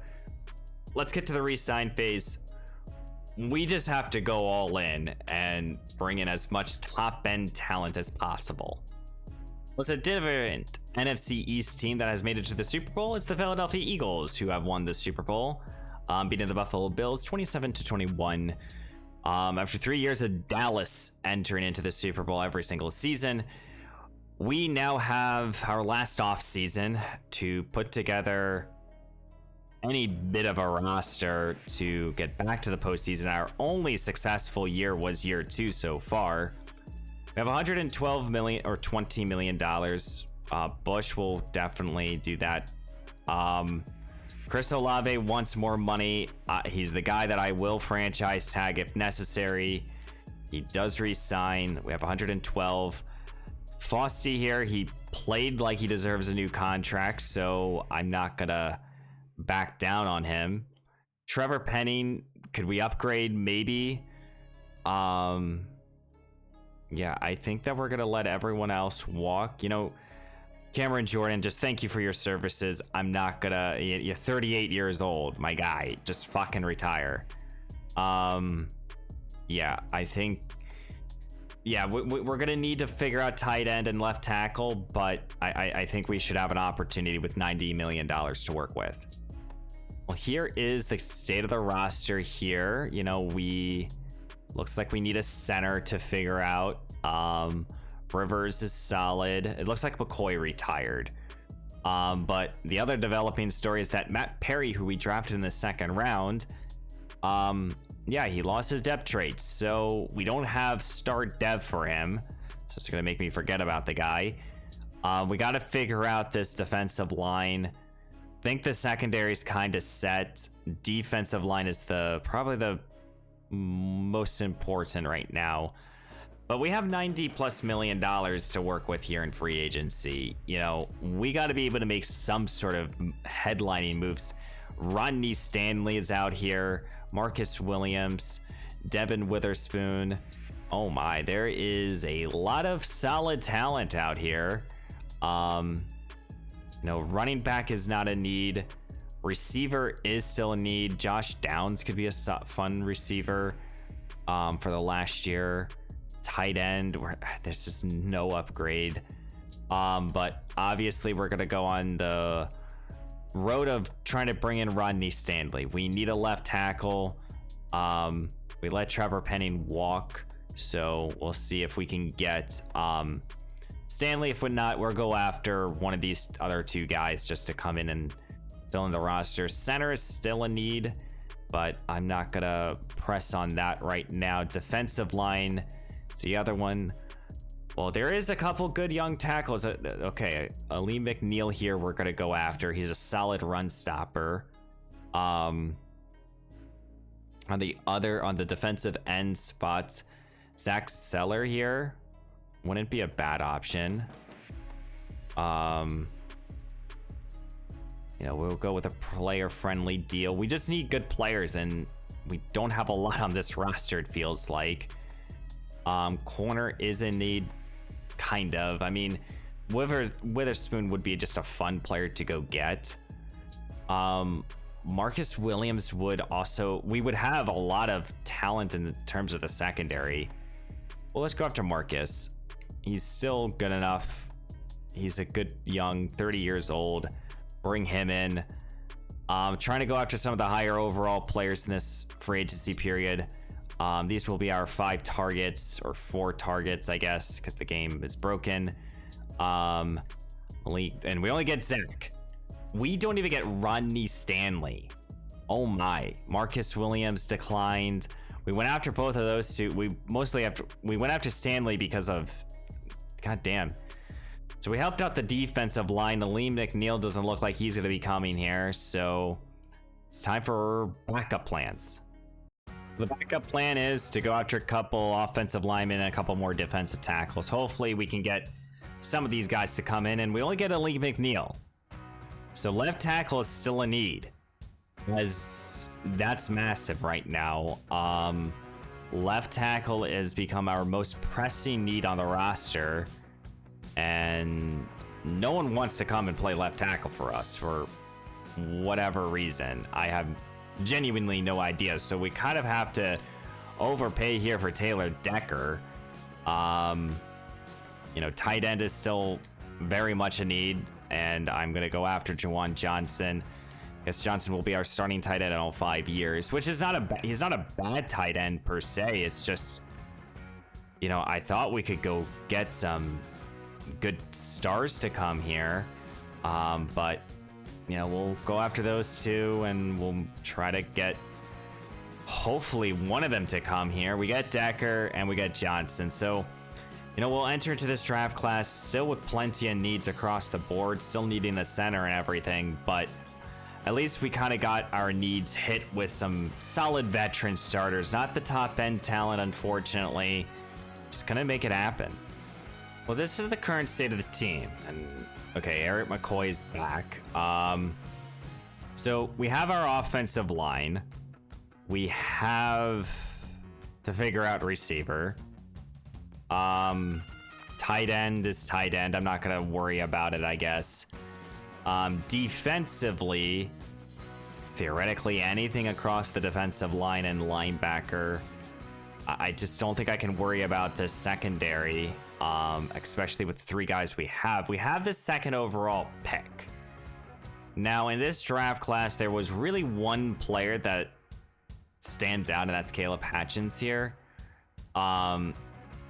let's get to the re-sign phase. We just have to go all in and bring in as much top-end talent as possible. What's a different NFC East team that has made it to the Super Bowl? It's the Philadelphia Eagles, who have won the Super Bowl, beating the Buffalo Bills 27-21. After 3 years of Dallas entering into the Super Bowl every single season, we now have our last off season to put together any bit of a roster to get back to the postseason. Our only successful year was year 2 so far. We have $112 million or $20 million. Bush will definitely do that. Chris Olave wants more money. He's the guy that I will franchise tag if necessary. He does re-sign. We have 112. Foskey here, he played like he deserves a new contract, so I'm not gonna back down on him. Trevor Penning, could we upgrade? Maybe. Yeah, I think that we're gonna let everyone else walk. You know, Cameron Jordan, just thank you for your services. I'm not gonna, you're 38 years old, my guy, just fucking retire. Yeah, I think, yeah, we're gonna need to figure out tight end and left tackle, but I think we should have an opportunity with $90 million to work with. Well, here is the state of the roster here. You know, looks like we need a center to figure out. Rivers is solid. It looks like McCoy retired. But the other developing story is that Matt Perry, who we drafted in the second round, yeah, he lost his depth trait, so we don't have start dev for him. So it's gonna make me forget about the guy. We got to figure out this defensive line. I think the secondary is kind of set. Defensive line is probably the most important right now. But we have $90+ million to work with here in free agency. You know, we got to be able to make some sort of headlining moves. Rodney Stanley is out here. Marcus Williams, Devin Witherspoon. Oh my, there is a lot of solid talent out here. No, running back is not a need. Receiver is still a need. Josh Downs could be a fun receiver for the last year. Tight end, there's just no upgrade. But obviously we're gonna go on the road of trying to bring in Rodney Stanley. We need a left tackle. We let Trevor Penning walk, so we'll see if we can get Stanley. If we're not, we'll go after one of these other two guys just to come in and fill in the roster. Center is still a need, but I'm not gonna press on that right now. Defensive line is the other one. Well, there is a couple good young tackles. Okay, Ali McNeil here we're gonna go after. He's a solid run stopper. On the defensive end spots, Zach Seller here wouldn't be a bad option. You know, we'll go with a player-friendly deal. We just need good players, and we don't have a lot on this roster, it feels like. Corner is in need, kind of. I mean, Witherspoon would be just a fun player to go get. Marcus Williams would also... We would have a lot of talent in terms of the secondary. Well, let's go after Marcus. He's still good enough. He's a good young 30 years old. Bring him in. Trying to go after some of the higher overall players in this free agency period. These will be our 5 targets, or 4 targets, I guess, because the game is broken. And we only get Zach. We don't even get Rodney Stanley. Oh my. Marcus Williams declined. We went after both of those two. We went after Stanley because of... God damn. So we helped out the defensive line. Aleem McNeil doesn't look like he's going to be coming here. So it's time for backup plans. The backup plan is to go after a couple offensive linemen and a couple more defensive tackles. Hopefully we can get some of these guys to come in, and we only get Aleem McNeil. So left tackle is still a need, as that's massive right now. Left tackle has become our most pressing need on the roster, and no one wants to come and play left tackle for us for whatever reason. I have genuinely no idea, so we kind of have to overpay here for Taylor Decker. You know, tight end is still very much a need, and I'm gonna go after Juwan Johnson. I guess Johnson will be our starting tight end in all 5 years, which is he's not a bad tight end per se. It's just, you know, I thought we could go get some good stars to come here, but you know, we'll go after those two, and we'll try to get hopefully one of them to come here. We got Decker and we got Johnson, so you know, we'll enter into this draft class still with plenty of needs across the board, still needing the center and everything, but at least we kind of got our needs hit with some solid veteran starters. Not the top end talent, unfortunately. Just gonna make it happen. Well, this is the current state of the team, and okay, Eric McCoy's back. So we have our offensive line. We have to figure out receiver. Tight end is tight end. I'm not gonna worry about it, I guess. Defensively, theoretically, anything across the defensive line and linebacker. I just don't think I can worry about the secondary, especially with the 3 guys we have. We have the 2nd overall pick. Now, in this draft class, there was really one player that stands out, and that's Caleb Hatchins here.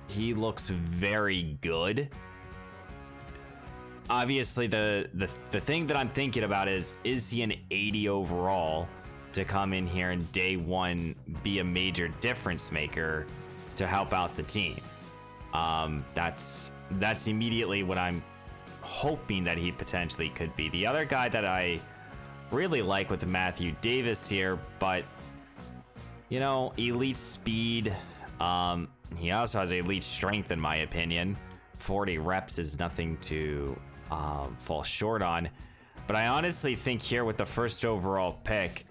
He looks very good. obviously the thing that I'm thinking about is he an 80 overall to come in here and day one be a major difference maker to help out the team? That's immediately what I'm hoping that he potentially could be. The other guy that I really like with Matthew Davis here, but you know, elite speed. He also has elite strength in my opinion. 40 reps is nothing to fall short on. But I honestly think here with the first overall pick,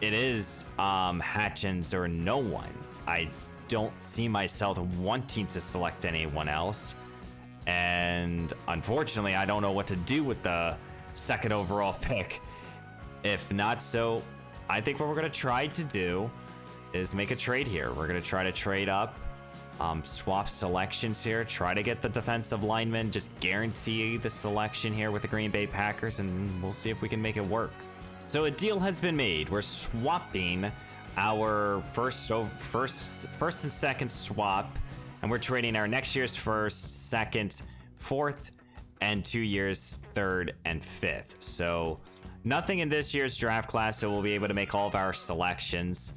it is Hatchins or no one. I don't see myself wanting to select anyone else. And unfortunately, I don't know what to do with the second overall pick. If not, so I think what we're going to try to do is make a trade here. We're going to try to trade up, swap selections here, try to get the defensive lineman, just guarantee the selection here with the Green Bay Packers, and we'll see if we can make it work. So a deal has been made. We're swapping our first and second swap, and we're trading our next year's first, second, fourth, and 2 years third and fifth. So nothing in this year's draft class, so we'll be able to make all of our selections.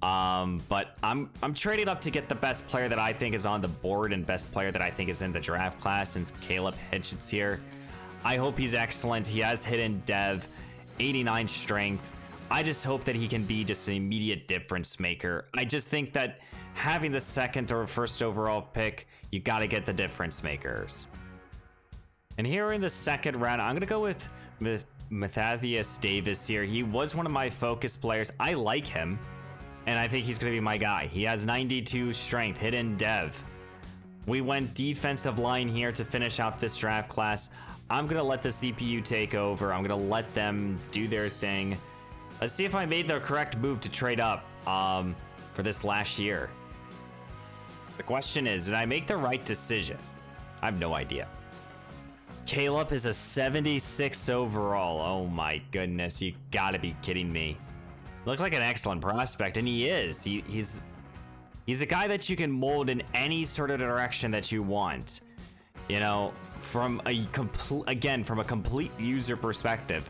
But I'm trading up to get the best player that I think is on the board and best player that I think is in the draft class, since Caleb Hitchens here. I hope he's excellent. He has hidden dev, 89 strength. I just hope that he can be just an immediate difference maker. I just think that having the second or first overall pick, you got to get the difference makers. And here in the second round, I'm going to go with Matthew Davis here. He was one of my focus players. I like him, and I think he's going to be my guy. He has 92 strength, hidden dev. We went defensive line here to finish out this draft class. I'm going to let the CPU take over. I'm going to let them do their thing. Let's see if I made the correct move to trade up for this last year. The question is, did I make the right decision? I have no idea. Caleb is a 76 overall. Oh my goodness, you gotta be kidding me. Looked like an excellent prospect, and he is. He's a guy that you can mold in any sort of direction that you want. You know, from a complete user perspective,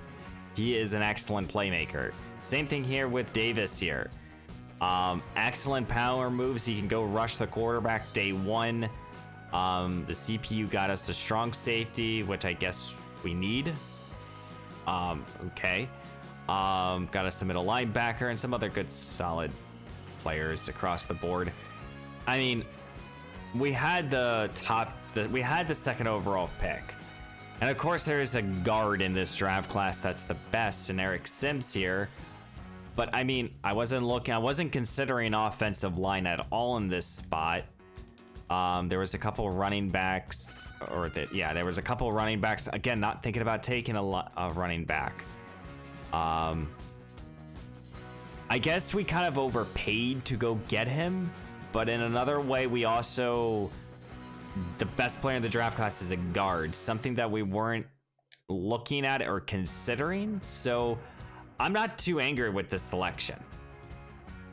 he is an excellent playmaker. Same thing here with Davis here. Excellent power moves. He can go rush the quarterback day one. The CPU got us a strong safety, which I guess we need. Okay. Got us a middle linebacker and some other good solid players across the board. I mean, we had the second overall pick. And of course there's a guard in this draft class that's the best, and Eric Sims here. But I mean, I wasn't considering offensive line at all in this spot. There was a couple running backs, there was a couple running backs. Again, not thinking about taking a running back. I guess we kind of overpaid to go get him, but in another way, we also, the best player in the draft class is a guard, something that we weren't looking at or considering. So I'm not too angry with this selection.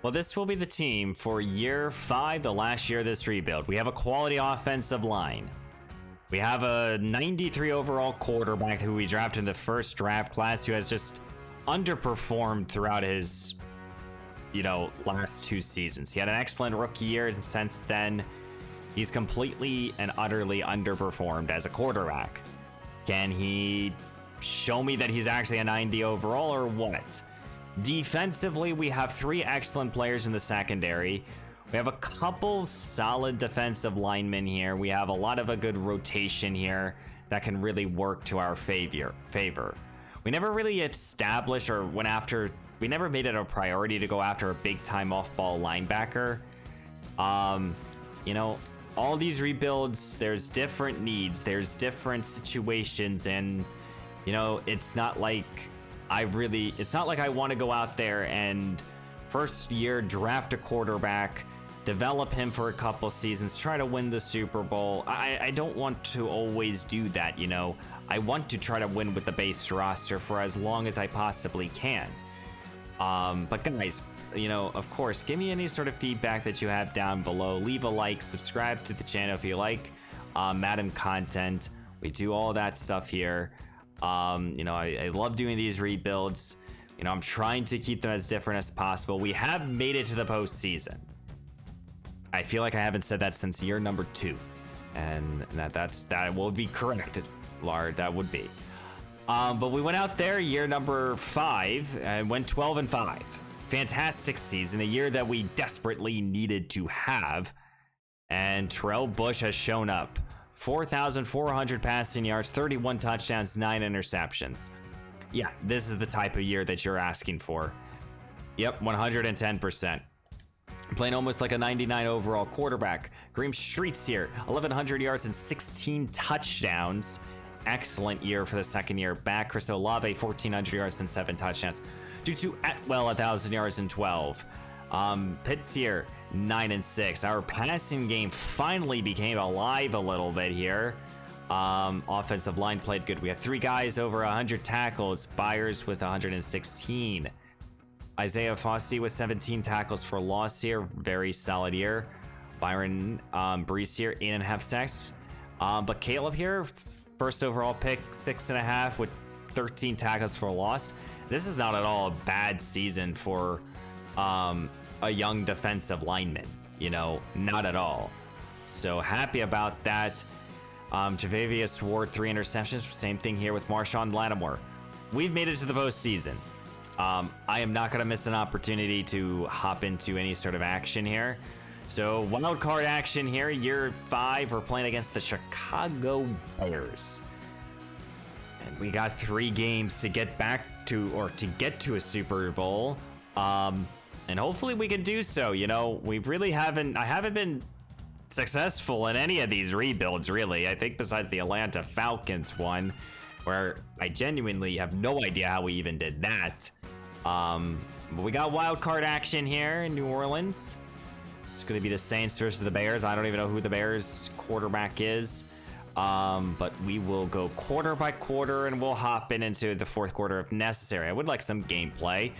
Well, this will be the team for year 5, the last year of this rebuild. We have a quality offensive line. We have a 93 overall quarterback who we drafted in the first draft class, who has just underperformed throughout his, last 2 seasons. He had an excellent rookie year, and since then, he's completely and utterly underperformed as a quarterback. Can he show me that he's actually a 90 overall or what? Defensively, we have 3 excellent players in the secondary. We have a couple solid defensive linemen here. We have a lot of a good rotation here that can really work to our favor. We never really established or we never made it a priority to go after a big time off-ball linebacker. All these rebuilds, there's different needs, there's different situations, and it's not like I want to go out there and first year draft a quarterback, develop him for a couple seasons, try to win the Super Bowl. I don't want to always do that, I want to try to win with the base roster for as long as I possibly can. But guys, of course, give me any sort of feedback that you have down below. Leave a like, subscribe to the channel if you like Madden content. We do all that stuff here. You know, I love doing these rebuilds. You know, I'm trying to keep them as different as possible. We have made it to the postseason. I feel like I haven't said that since year number 2. And that will be corrected, Lard, that would be. But we went out there year number 5 and went 12-5. Fantastic season, a year that we desperately needed to have. And Terrell Bush has shown up. 4,400 passing yards, 31 touchdowns, 9 interceptions. Yeah, this is the type of year that you're asking for. Yep, 110%. Playing almost like a 99 overall quarterback. Kareem Streets here, 1,100 yards and 16 touchdowns. Excellent year for the second year back. Chris Olave, 1,400 yards and 7 touchdowns. Due to Atwell, 1,000 yards and 12. Pitts here, 9-6. Our passing game finally became alive a little bit here. Offensive line played good. We had 3 guys over 100 tackles. Byers with 116. Isaiah Fossey with 17 tackles for loss here. Very solid year. Byron Brees here, 8.5 sacks. But Caleb here, first overall pick, 6.5 with 13 tackles for loss. This is not at all a bad season for a young defensive lineman. You know, not at all. So happy about that. Javavius Ward, 3 interceptions. Same thing here with Marshawn Lattimore. We've made it to the postseason. I am not going to miss an opportunity to hop into any sort of action here. So wild card action here, year 5, we're playing against the Chicago Bears. And we got 3 games to get back to, or to get to a Super Bowl. And hopefully we can do so. You know, we really I haven't been successful in any of these rebuilds, really. I think besides the Atlanta Falcons one, where I genuinely have no idea how we even did that. But we got wild card action here in New Orleans. It's going to be the Saints versus the Bears. I don't even know who the Bears quarterback is. But we will go quarter by quarter and we'll hop into the 4th quarter if necessary. I would like some gameplay.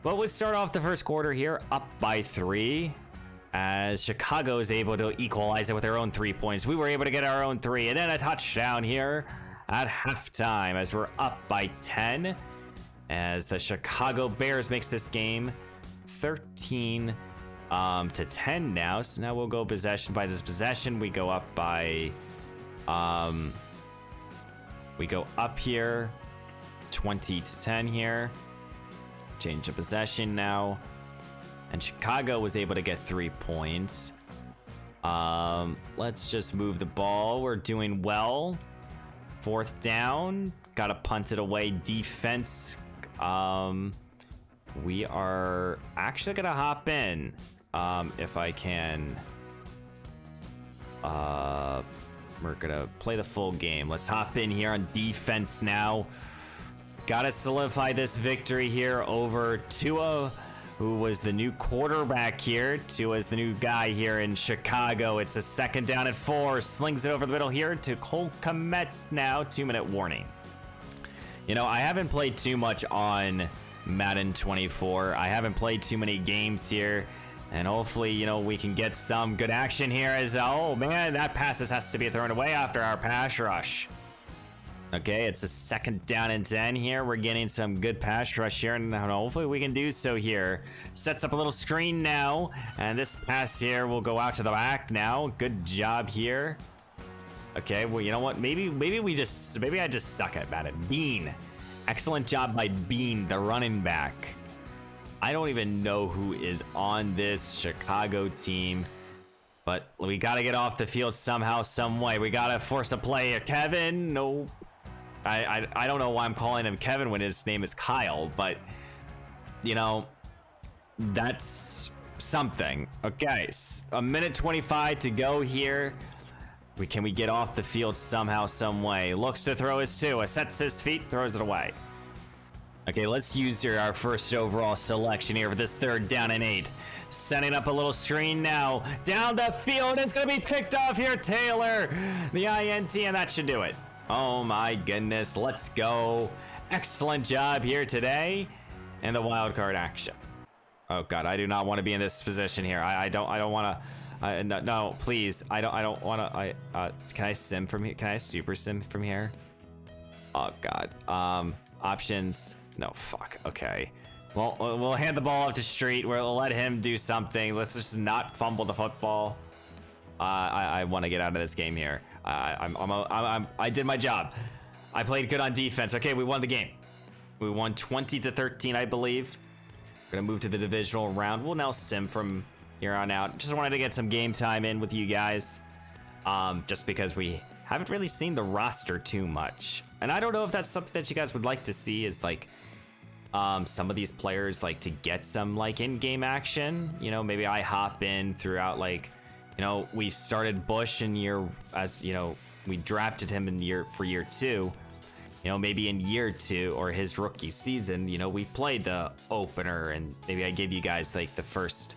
But we'll start off the 1st quarter here up by 3. As Chicago is able to equalize it with their own 3 points. We were able to get our own 3 and then a touchdown here at halftime as we're up by 10. As the Chicago Bears makes this game 13 to 10 now. So now we'll go possession by this possession. We go up by we go up here 20 to 10 here. Change of possession now. And Chicago was able to get 3 points. Let's just move the ball. We're doing well. 4th down. Gotta punt it away. Defense. We are actually gonna hop in. If I can. We're gonna play the full game. Let's hop in here on defense now. Gotta solidify this victory here over Tua, who was the new quarterback here. Tua's the new guy here in Chicago. It's a 2nd down and 4. Slings it over the middle here to Cole Kmet now. 2-minute warning. You know, I haven't played too much on Madden 24. I haven't played too many games here. And hopefully, you know, we can get some good action here as, oh man, that pass has to be thrown away after our pass rush. Okay, it's a 2nd down and 10 here. We're getting some good pass rush here, and hopefully we can do so here. Sets up a little screen now, and this pass here will go out to the back now. Good job here. Okay, well, you know what? Maybe I just suck at Madden. Bean. Excellent job by Bean, the running back. I don't even know who is on this Chicago team, but we got to get off the field somehow, some way. We got to force a play. Kevin, no. I don't know why I'm calling him Kevin when his name is Kyle, but, you know, that's something. Okay, a minute 25 to go here. Can we get off the field somehow, some way? Looks to throw his 2. Sets his feet, throws it away. Okay, let's use our first overall selection here for this 3rd down and 8. Setting up a little screen now. Down the field, it's going to be picked off here. Taylor, the INT, and that should do it. Oh my goodness, let's go. Excellent job here today. And the wild card action. Oh god, I do not want to be in this position here. I don't want to No, no, please. I don't want to. Can I sim from here? Can I super sim from here? Oh God. Options. No, fuck. Okay. Well, we'll hand the ball up to Street. We'll let him do something. Let's just not fumble the football. I want to get out of this game here. I did my job. I played good on defense. Okay, we won the game. We won 20-13, I believe. We're gonna move to the divisional round. We'll now sim from here on out. Just wanted to get some game time in with you guys. Just because we haven't really seen the roster too much. And I don't know if that's something that you guys would like to see, is like some of these players like to get some like in-game action. You know, maybe I hop in throughout, like, you know, we started Bush in we drafted him in year 2. You know, maybe in year 2 or his rookie season, you know, we played the opener, and maybe I give you guys like the first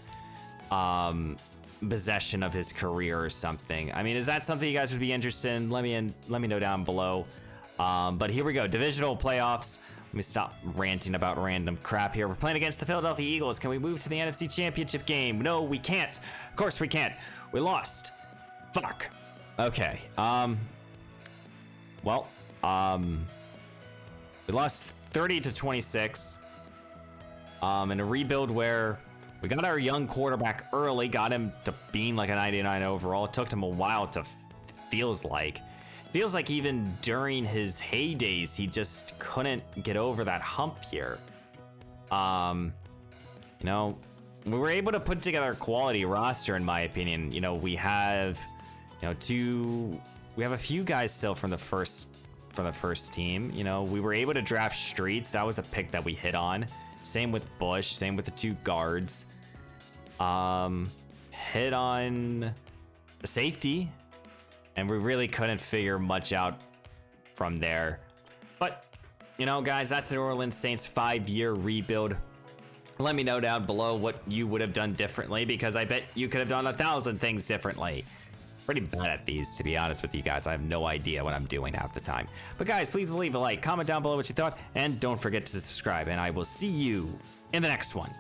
possession of his career or something. I mean, is that something you guys would be interested in? Let me know down below. But here we go, divisional playoffs. Let me stop ranting about random crap here. We're playing against the Philadelphia Eagles. Can we move to the NFC Championship game? No, we can't. Of course we can't. We lost. Fuck. Okay. We lost 30-26 in a rebuild where we got our young quarterback early, got him to being like a 99 overall. It took him a while to feels like even during his heydays, he just couldn't get over that hump here. You know, we were able to put together a quality roster, in my opinion. You know, we have, we have a few guys still from the first team. You know, we were able to draft Streets. That was a pick that we hit on. Same with Bush, same with the 2 guards. Hit on the safety, and we really couldn't figure much out from there. But, you know, guys, that's the New Orleans Saints 5-year rebuild. Let me know down below what you would have done differently, because I bet you could have done 1,000 things differently. Pretty bad at these, to be honest with you guys. I have no idea what I'm doing half the time. But guys, please leave a like, comment down below what you thought, and don't forget to subscribe, and I will see you in the next one.